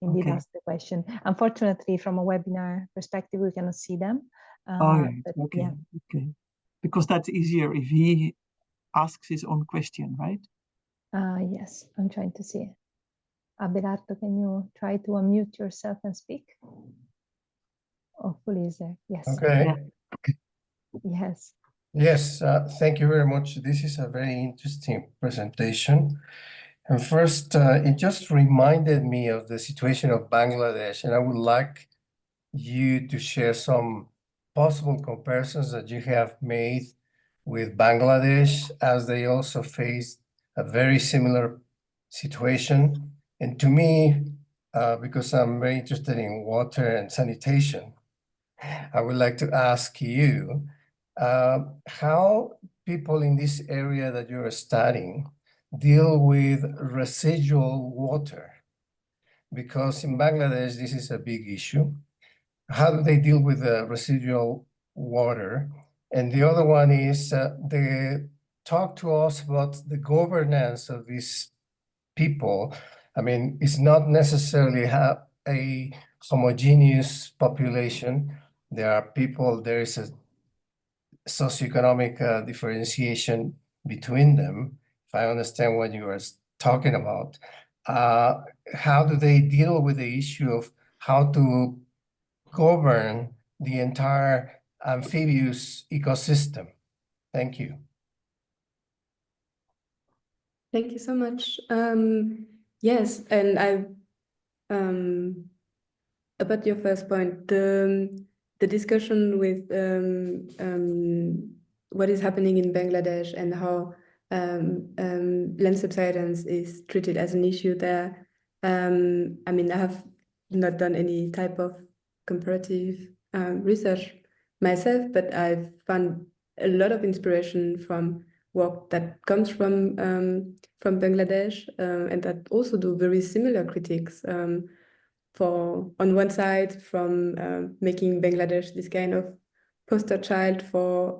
indeed ask the question. Unfortunately, from a webinar perspective, we cannot see them. Okay. Because that's easier if he asks his own question, right? Yes, I'm trying to see. Abelardo, can you try to unmute yourself and speak? Hopefully he's there. Yes. Okay. Yes. Yes, thank you very much. This is a very interesting presentation. And first, it just reminded me of the situation of Bangladesh, and I would like you to share some possible comparisons that you have made with Bangladesh, as they also faced a very similar situation. And to me, because I'm very interested in water and sanitation, I would like to ask you how people in this area that you're studying deal with residual water, because in Bangladesh, this is a big issue. How do they deal with the residual water? And the other one is they talk to us about the governance of these people. I mean, it's not necessarily a homogeneous population. There are people, there is a socioeconomic differentiation between them, if I understand what you are talking about. How do they deal with the issue of how to govern the entire amphibious ecosystem? Thank you. Thank you so much. Yes, and about your first point, the discussion with what is happening in Bangladesh and how land subsidence is treated as an issue there. I mean, I have not done any type of comparative research myself, but I've found a lot of inspiration from work that comes from Bangladesh and that also do very similar critiques. For on one side, from making Bangladesh this kind of poster child for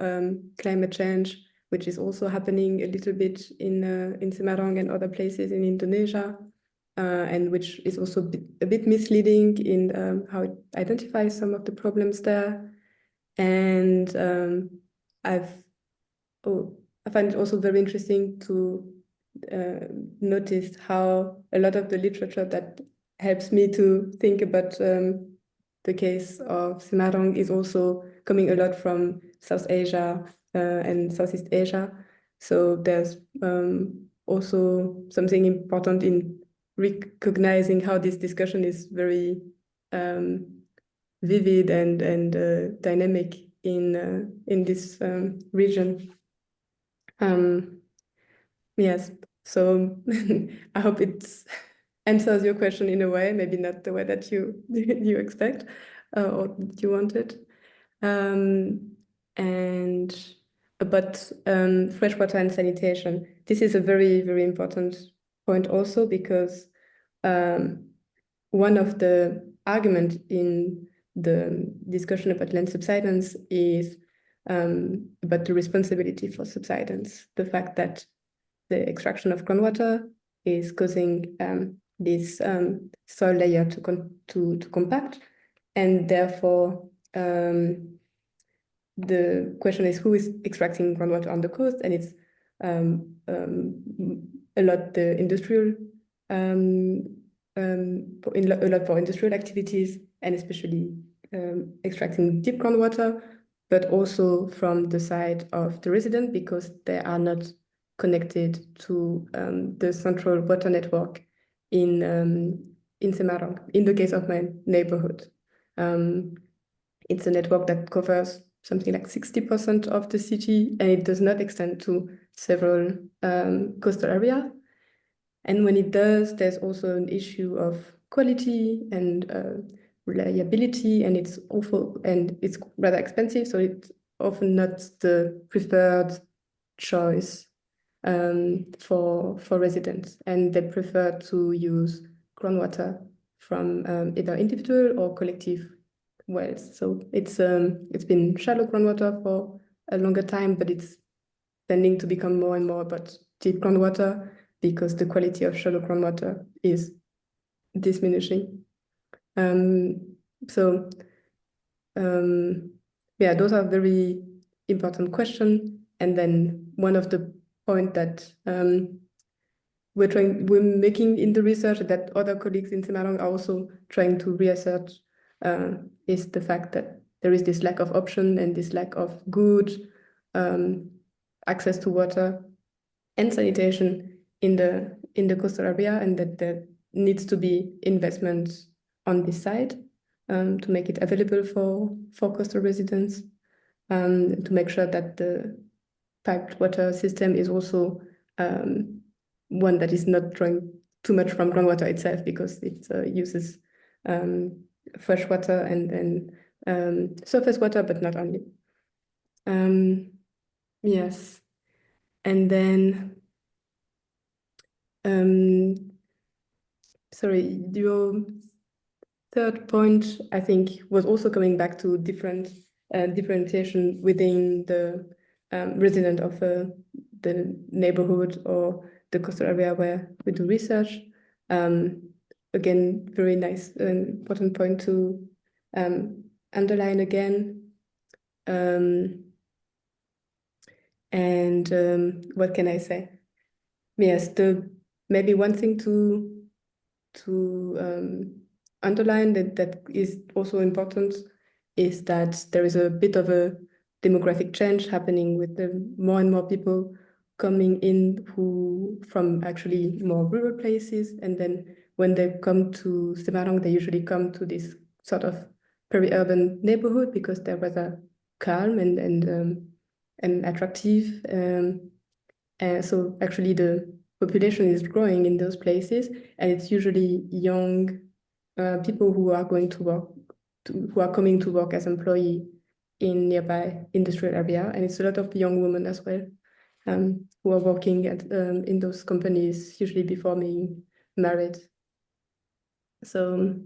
climate change, which is also happening a little bit in Semarang and other places in Indonesia, and which is also a bit misleading in how it identifies some of the problems there. And I find it also very interesting to notice how a lot of the literature that helps me to think about the case of Semarang is also coming a lot from South Asia and Southeast Asia. So there's also something important in recognizing how this discussion is very vivid and dynamic in this region. Yes, so I hope it answers your question in a way, maybe not the way that you you expect or you wanted. And about freshwater and sanitation, this is a very, very important point also, because one of the arguments in the discussion about land subsidence is about the responsibility for subsidence, the fact that the extraction of groundwater is causing this soil layer to compact, and therefore the question is who is extracting groundwater on the coast, and it's a lot the industrial a lot for industrial activities, and especially extracting deep groundwater, but also from the side of the resident, because they are not connected to the central water network in Semarang. In the case of my neighborhood, it's a network that covers something like 60% of the city, and it does not extend to several coastal areas. And when it does, there's also an issue of quality and reliability, and it's rather expensive, so it's often not the preferred choice for residents, and they prefer to use groundwater from either individual or collective wells. So it's been shallow groundwater for a longer time, but it's tending to become more and more about deep groundwater because the quality of shallow groundwater is diminishing. Yeah, those are very important questions. And then one of the point that we're making in the research that other colleagues in Semarang are also trying to reassert is the fact that there is this lack of option and this lack of good access to water and sanitation in the coastal area, and that there needs to be investment on this side to make it available for coastal residents, to make sure that the piped water system is also one that is not drawing too much from groundwater itself, because it uses fresh water and surface water, but not only. Yes, and then sorry, your third point, I think, was also coming back to differentiation within the resident of the neighborhood or the coastal area where we do research. Again, very nice and important point to underline again. What can I say? Yes, maybe one thing to underline that is also important is that there is a bit of a demographic change happening with more and more people coming in who from actually more rural places, and then when they come to Semarang, they usually come to this sort of peri-urban neighborhood because they're rather calm and attractive. So actually the population is growing in those places, and it's usually young people who are going to work, who are coming to work as employee in nearby industrial area, and it's a lot of young women as well who are working at in those companies usually before being married. So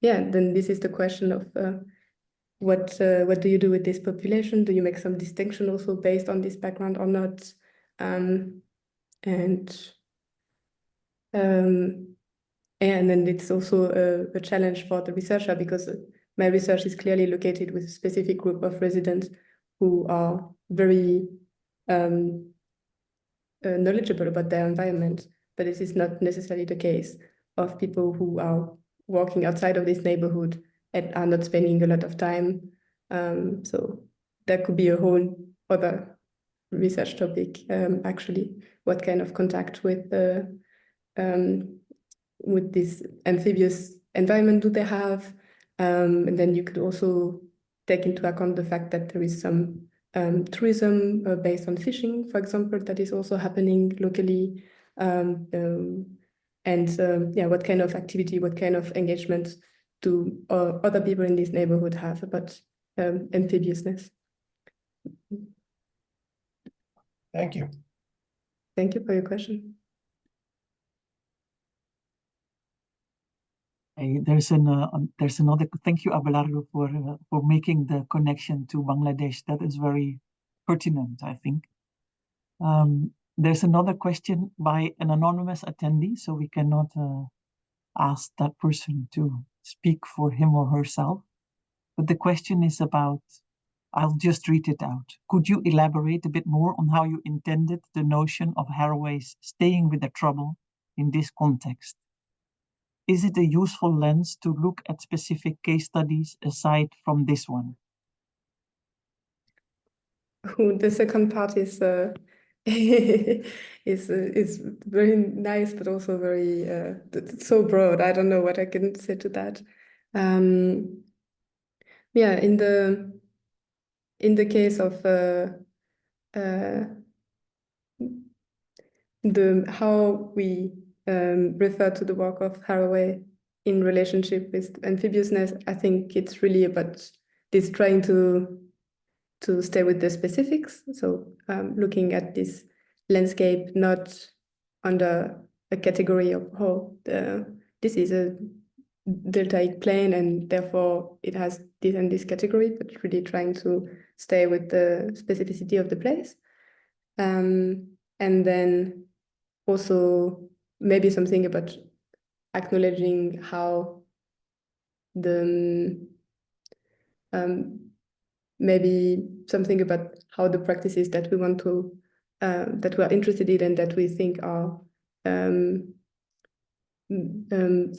yeah, then this is the question of what do you do with this population? Do you make some distinction also based on this background or not? And then it's also a challenge for the researcher, because my research is clearly located with a specific group of residents who are very knowledgeable about their environment, but this is not necessarily the case of people who are walking outside of this neighborhood and are not spending a lot of time. So that could be a whole other research topic, actually, what kind of contact with this amphibious environment do they have? And then you could also take into account the fact that there is some tourism based on fishing, for example, that is also happening locally. Yeah, what kind of activity, what kind of engagement do other people in this neighborhood have about amphibiousness? Thank you. Thank you for your question. There's another. Thank you, Abelardo, for making the connection to Bangladesh. That is very pertinent, I think. There's another question by an anonymous attendee, so we cannot ask that person to speak for him or herself. But the question is about, I'll just read it out. Could you elaborate a bit more on how you intended the notion of Haraway's staying with the trouble in this context? Is it a useful lens to look at specific case studies aside from this one? The second part is is very nice, but also very it's so broad. I don't know what I can say to that. Yeah, in the case of how we refer to the work of Haraway in relationship with amphibiousness, I think it's really about this trying to stay with the specifics. So looking at this landscape not under a category of, oh, this is a deltaic plain and therefore it has this and this category, but really trying to stay with the specificity of the place. And then also maybe something about acknowledging how the maybe something about how the practices that we want to that we are interested in and that we think are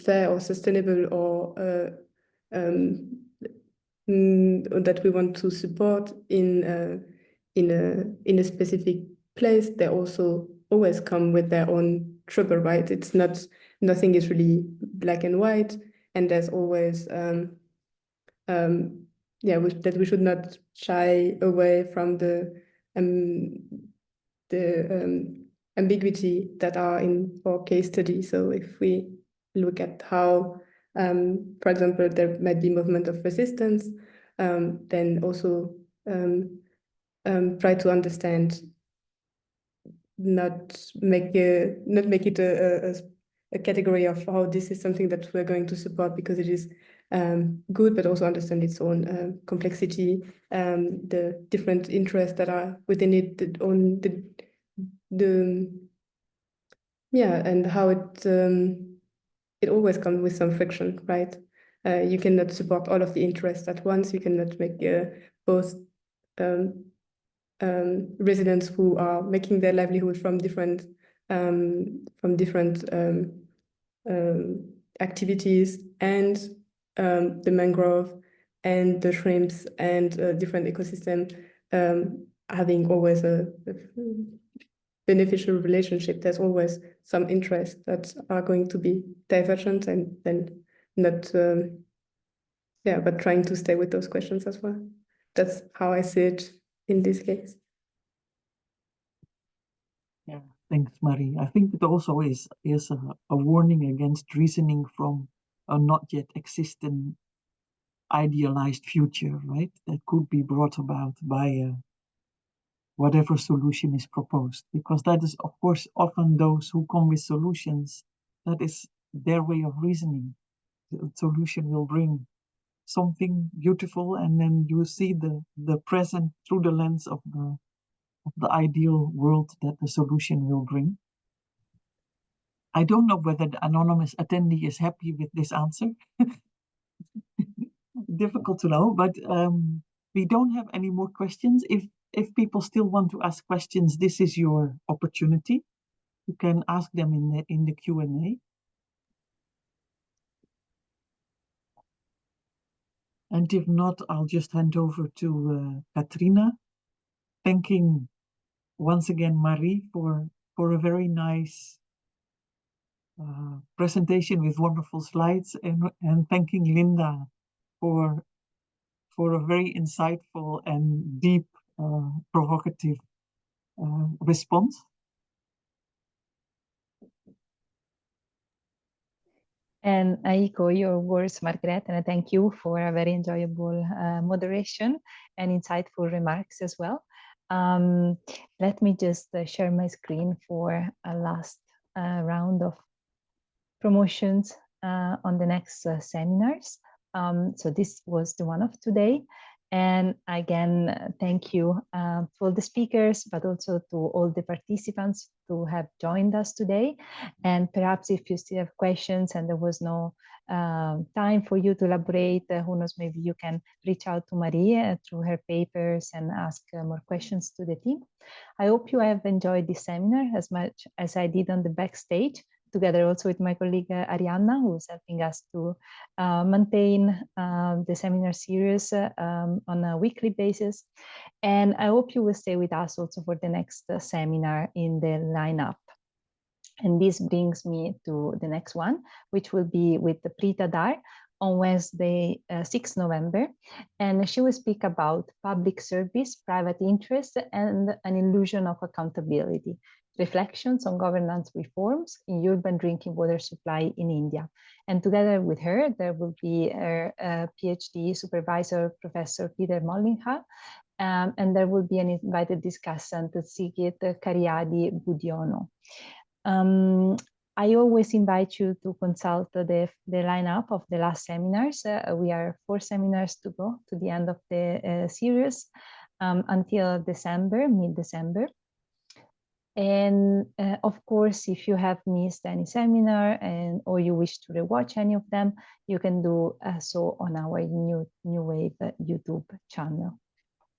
fair or sustainable or that we want to support in a specific place, they also always come with their own trouble, right? It's not, nothing is really black and white, and there's always that we should not shy away from the ambiguity that are in our case study. So if we look at how, for example, there might be movement of resistance, then also try to understand, not make it a category of how this is something that we're going to support because it is good, but also understand its own complexity, the different interests that are within it, and how it always comes with some friction, right? You cannot support all of the interests at once. You cannot make both residents who are making their livelihood from different activities, and the mangrove and the shrimps and different ecosystem having always a beneficial relationship. There's always some interests that are going to be divergent, and then not but trying to stay with those questions as well. That's how I see it in this case. Yeah, thanks, Marie. I think it also is a warning against reasoning from a not yet existent idealized future, right? That could be brought about by whatever solution is proposed, because that is, of course, often those who come with solutions, that is their way of reasoning. The solution will bring something beautiful, and then you see the present through the lens of the ideal world that the solution will bring. I don't know whether the anonymous attendee is happy with this answer. Difficult to know, but we don't have any more questions. If people still want to ask questions, this is your opportunity. You can ask them in the Q&A. And if not, I'll just hand over to Katrina, thanking once again Marie for a very nice presentation with wonderful slides, and thanking Linda for a very insightful and deep, provocative response. And I echo your words, Margaret, and I thank you for a very enjoyable moderation and insightful remarks as well. Let me just share my screen for a last round of promotions on the next seminars. So this was the one of today. And again, thank you to all the speakers, but also to all the participants who have joined us today. And perhaps if you still have questions and there was no time for you to elaborate, who knows, maybe you can reach out to Marie through her papers and ask more questions to the team. I hope you have enjoyed this seminar as much as I did on the backstage, together also with my colleague Arianna, who's helping us to maintain the seminar series on a weekly basis. And I hope you will stay with us also for the next seminar in the lineup. And this brings me to the next one, which will be with Prita Dar on Wednesday, 6 November. And she will speak about public service, private interest, and an illusion of accountability. Reflections on governance reforms in urban drinking water supply in India. And together with her, there will be her PhD supervisor, Professor Peter Mollingham, and there will be an invited discussant, Sigit Cariadi Budiono. I always invite you to consult the lineup of the last seminars. We are 4 seminars to go to the end of the series until December, mid-December. And of course, if you have missed any seminar or you wish to rewatch any of them, you can do so on our NEWAVE YouTube channel.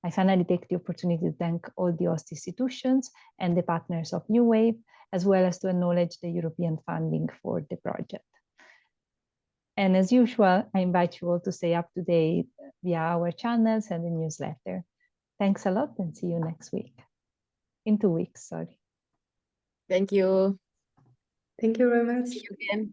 I finally take the opportunity to thank all the host institutions and the partners of NEWAVE, as well as to acknowledge the European funding for the project. And as usual, I invite you all to stay up to date via our channels and the newsletter. Thanks a lot and see you next week. In 2 weeks, sorry. Thank you. Thank you very much. See you again.